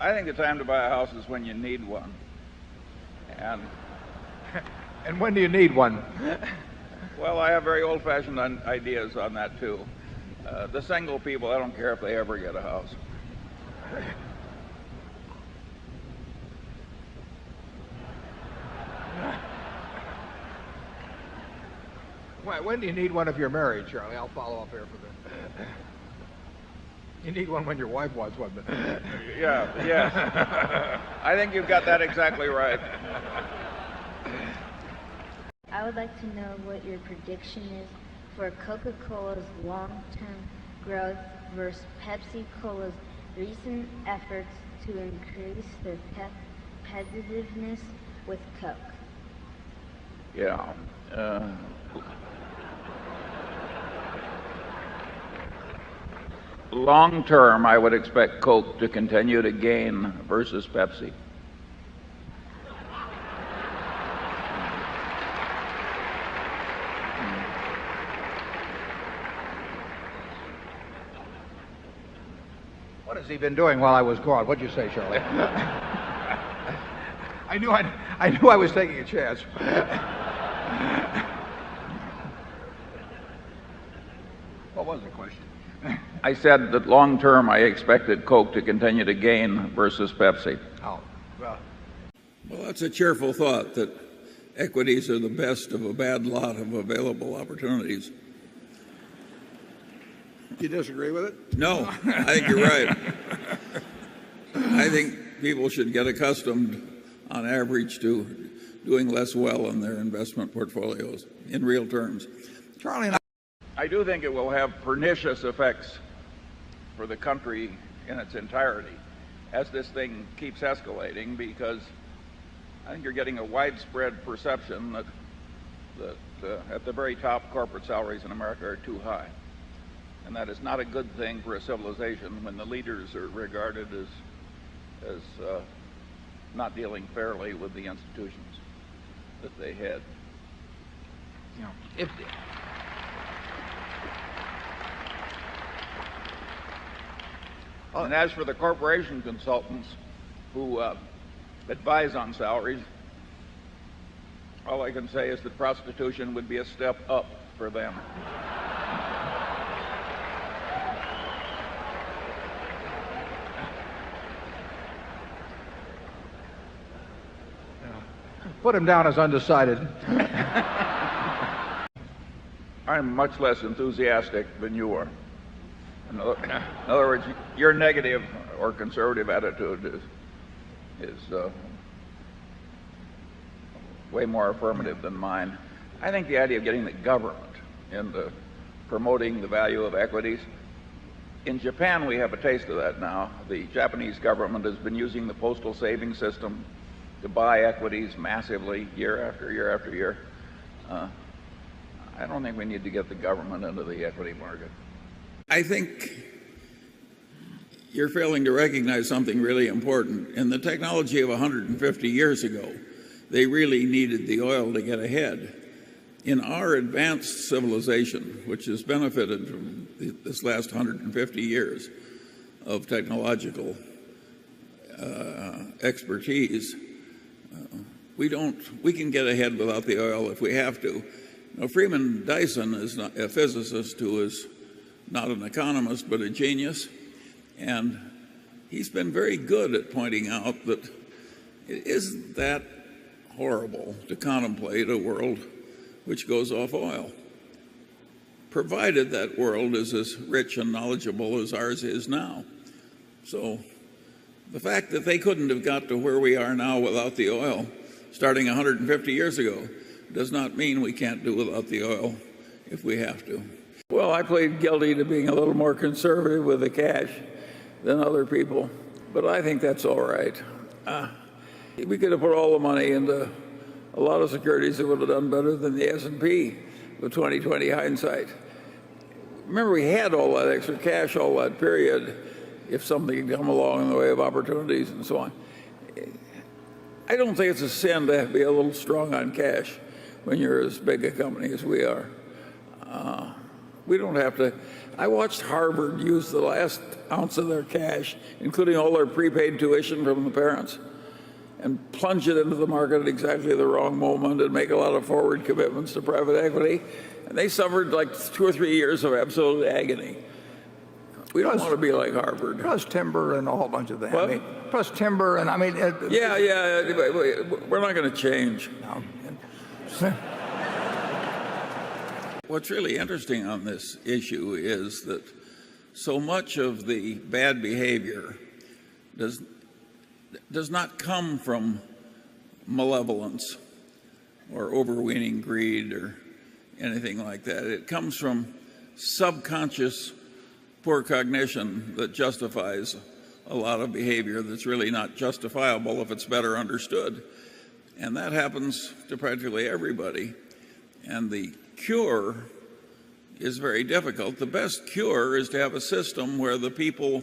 I think the time to buy a house is when you need one. And And when do you need one? well, I have very old-fashioned ideas on that too. The single people, I don't care if they ever get a house. When do you need one if you're married, Charlie? I'll follow up here for the. You need one when your wife wants one. Yeah, yes. I think you've got that exactly right. I would like to know what your prediction is for Coca-Cola's long-term growth versus Pepsi-Cola's recent efforts to increase their competitiveness with Coke. Yeah. Long term, I would expect Coke to continue to gain versus Pepsi. What has he been doing while I was gone? What'd you say, Charlie? I knew I was taking a chance. What was the question? I said that long term, I expected Coke to continue to gain versus Pepsi. Oh, well. Well, that's a cheerful thought that equities are the best of a bad lot of available opportunities. Do you disagree with it? No, I think you're right. I think people should get accustomed, on average, to doing less well in their investment portfolios in real terms. Charlie and I do think it will have pernicious effects for the country in its entirety as this thing keeps escalating, because I think you're getting a widespread perception that at the very top, corporate salaries in America are too high. And that is not a good thing for a civilization when the leaders are regarded as not dealing fairly with the institutions that they head. You know, if And as for the corporation consultants who advise on salaries, all I can say is that prostitution would be a step up for them. put him down as undecided. I'm much less enthusiastic than you are. In other words, your negative or conservative attitude is way more affirmative than mine. I think the idea of getting the government into promoting the value of equities, in Japan we have a taste of that now. The Japanese government has been using the postal savings system to buy equities massively year after year after year. I don't think we need to get the government into the equity market. I think you're failing to recognize something really important. In the technology of 150 years ago, they really needed the oil to get ahead. In our advanced civilization, which has benefited from this last 150 years of technological expertise, we can get ahead without the oil if we have to. Now, Freeman Dyson is not a physicist who is not an economist but a genius, and he's been very good at pointing out that it isn't that horrible to contemplate a world which goes off oil, provided that world is as rich and knowledgeable as ours is now. So the fact that they couldn't have got to where we are now without the oil starting 150 years ago does not mean we can't do without the oil if we have to. Well, I plead guilty to being a little more conservative with the cash than other people, but I think that's all right. We could have put all the money into a lot of securities that would have done better than the S&P with 20/20 hindsight. Remember, we had all that extra cash all that period if something had come along in the way of opportunities and so on. I don't think it's a sin to be a little strong on cash when you're as big a company as we are. We don't have to. I watched Harvard use the last ounce of their cash, including all their prepaid tuition from the parents, and plunge it into the market at exactly the wrong moment and make a lot of forward commitments to private equity. And they suffered like 2 or 3 years of absolute agony. We don't want to be like Harvard. Plus timber and a whole bunch of things. What? I mean, plus timber and I mean. Yeah, we're not going to change. No. What's really interesting on this issue is that so much of the bad behavior does not come from malevolence or overweening greed or anything like that. It comes from subconscious poor cognition that justifies a lot of behavior that's really not justifiable if it's better understood. And that happens to practically everybody. And the cure is very difficult. The best cure is to have a system where the people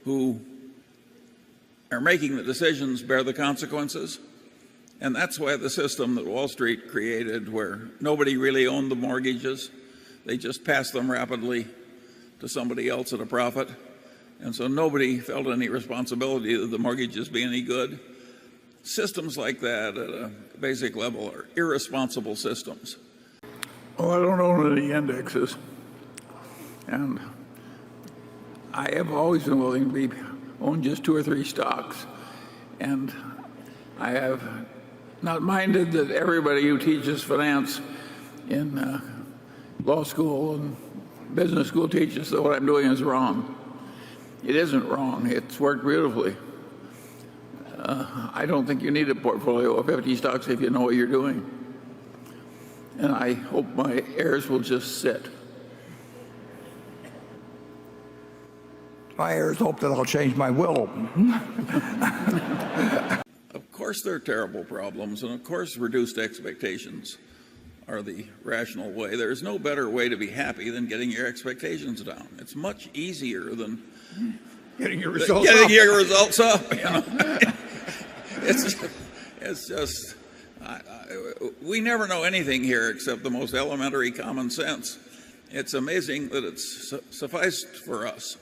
who are making the decisions bear the consequences. And that's why the system that Wall Street created, where nobody really owned the mortgages, they just passed them rapidly to somebody else at a profit. And so nobody felt any responsibility that the mortgages be any good. Systems like that at a basic level are irresponsible systems. Well, I don't own any indexes, and I have always been willing to own just 2 or 3 stocks, and I have not minded that everybody who teaches finance in law school and business school teaches that what I'm doing is wrong. It isn't wrong. It's worked beautifully. I don't think you need a portfolio of 50 stocks if you know what you're doing. And I hope my heirs will just sit. My heirs hope that I'll change my will. Of course there are terrible problems, and of course reduced expectations are the rational way. There is no better way to be happy than getting your expectations down. It's much easier than Getting your results getting up. your results up. You know? It's just we never know anything here except the most elementary common sense. It's amazing that it's sufficed for us.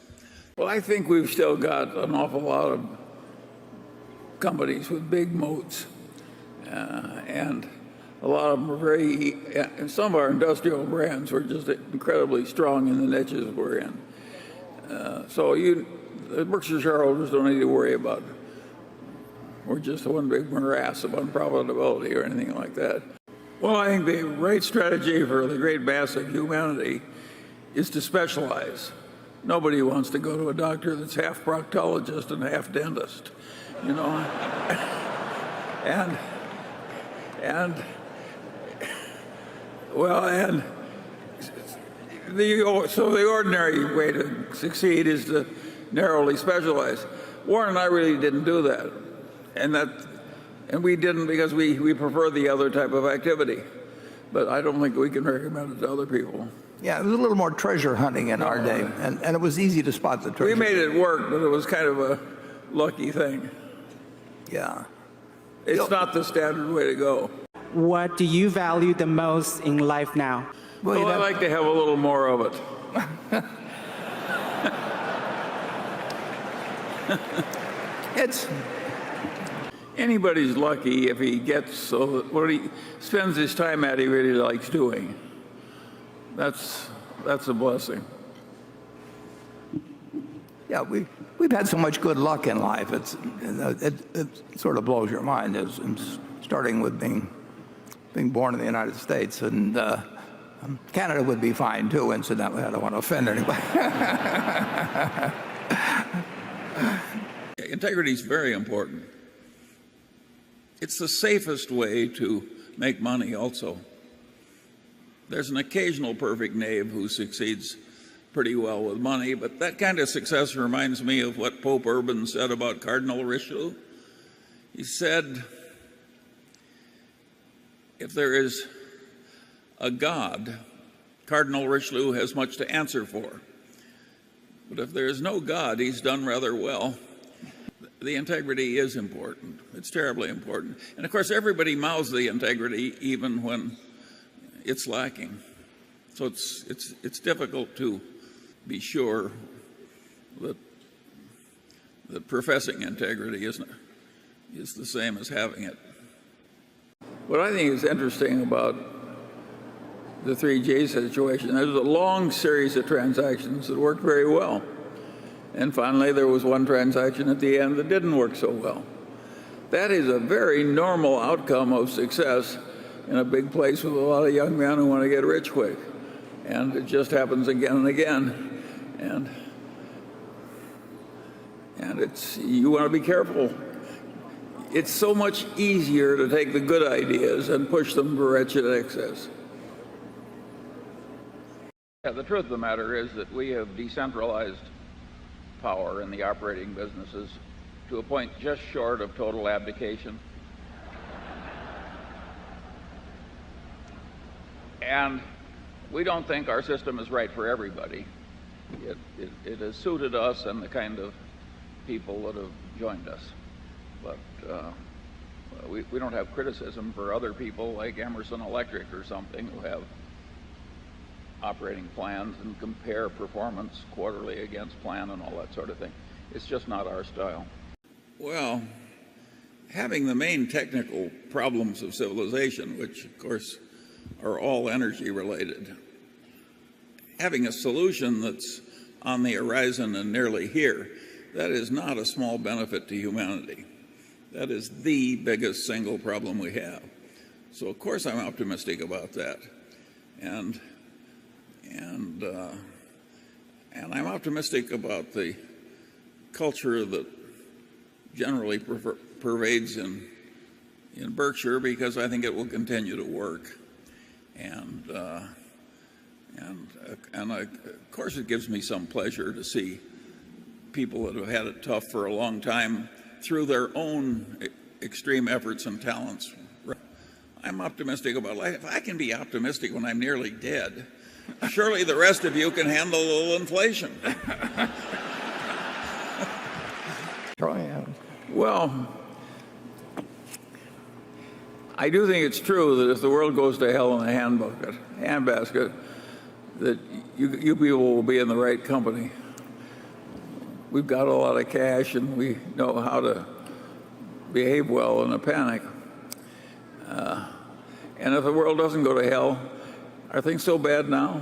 Well, I think we've still got an awful lot of companies with big moats, and a lot of them are very, and some of our industrial brands were just incredibly strong in the niches we're in. So the Berkshire shareholders don't need to worry about we're just one big morass of unprofitability or anything like that. Well, I think the right strategy for the great mass of humanity is to specialize. Nobody wants to go to a doctor that's half proctologist and half dentist, you know. and so the ordinary way to succeed is to narrowly specialize. Warren and I really didn't do that. And we didn't because we prefer the other type of activity. But I don't think we can recommend it to other people. Yeah, it was a little more treasure hunting in our day, and it was easy to spot the treasure. We made it work, but it was kind of a lucky thing. Yeah. It's not the standard way to go. What do you value the most in life now? Well, I like to have a little more of it. It's Anybody's lucky if he gets so that what he spends his time at he really likes doing. That's a blessing. yeah, we've had so much good luck in life. It sort of blows your mind, starting with being born in the United States, and Canada would be fine too. Incidentally, I don't want to offend anybody. Integrity is very important. It's the safest way to make money also. There's an occasional perfect knave who succeeds pretty well with money, but that kind of success reminds me of what Pope Urban said about Cardinal Richelieu. He said, if there is a God, Cardinal Richelieu has much to answer for. But if there is no God, he's done rather well. The integrity is important. It's terribly important. And of course, everybody mouths the integrity even when it's lacking. So it's difficult to be sure that professing integrity is the same as having it. What I think is interesting about the 3G situation, there's a long series of transactions that worked very well. And finally, there was one transaction at the end that didn't work so well. That is a very normal outcome of success in a big place with a lot of young men who want to get rich quick. And it just happens again and again. And you want to be careful. It's so much easier to take the good ideas and push them to wretched excess. Yeah, the truth of the matter is that we have decentralized power in the operating businesses to a point just short of total abdication. And we don't think our system is right for everybody. It has suited us and the kind of people that have joined us. But we don't have criticism for other people like Emerson Electric or something who have operating plans and compare performance quarterly against plan and all that sort of thing. It's just not our style. Well, having the main technical problems of civilization, which of course are all energy related, having a solution that's on the horizon and nearly here, that is not a small benefit to humanity. That is the biggest single problem we have. So of course I'm optimistic about that. And I'm optimistic about the culture that generally pervades in Berkshire, because I think it will continue to work. And of course it gives me some pleasure to see people that have had it tough for a long time through their own extreme efforts and talents. I'm optimistic about life. If I can be optimistic when I'm nearly dead, surely the rest of you can handle a little inflation. Well, I do think it's true that if the world goes to hell in a handbasket, that you people will be in the right company. We've got a lot of cash and we know how to behave well in a panic. And if the world doesn't go to hell, are things so bad now?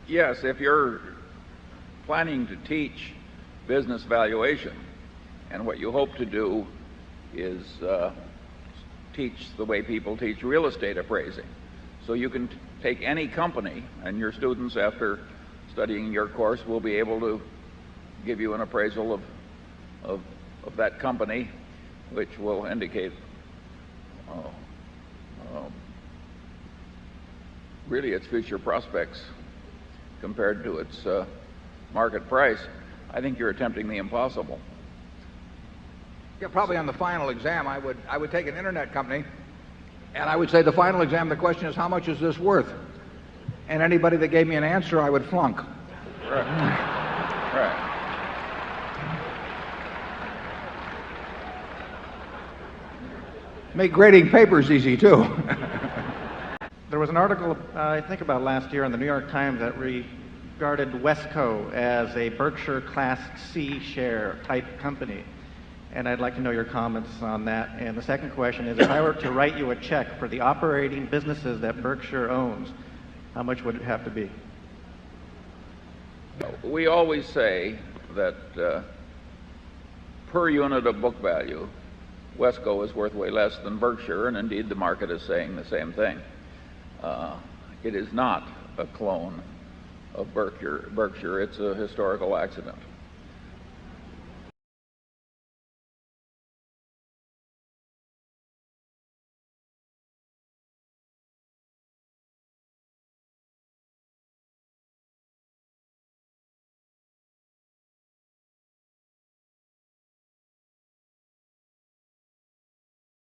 Yes, if you're planning to teach business valuation, and what you hope to do is teach the way people teach real estate appraising. So you can take any company, and your students, after studying your course, will be able to give you an appraisal of that company, which will indicate really its future prospects compared to its market price. I think you're attempting the impossible. Yeah, probably on the final exam, I would take an internet company, and I would say the final exam, the question is, how much is this worth? And anybody that gave me an answer, I would flunk. Right. Make grading papers easy, too. There was an article, I think about last year, in the New York Times that regarded Wesco as a Berkshire Class C share type company. And I'd like to know your comments on that. And the second question is, if I were to write you a check for the operating businesses that Berkshire owns, how much would it have to be? We always say that per unit of book value, Wesco is worth way less than Berkshire, and indeed the market is saying the same thing. It is not a clone of Berkshire. It's a historical accident.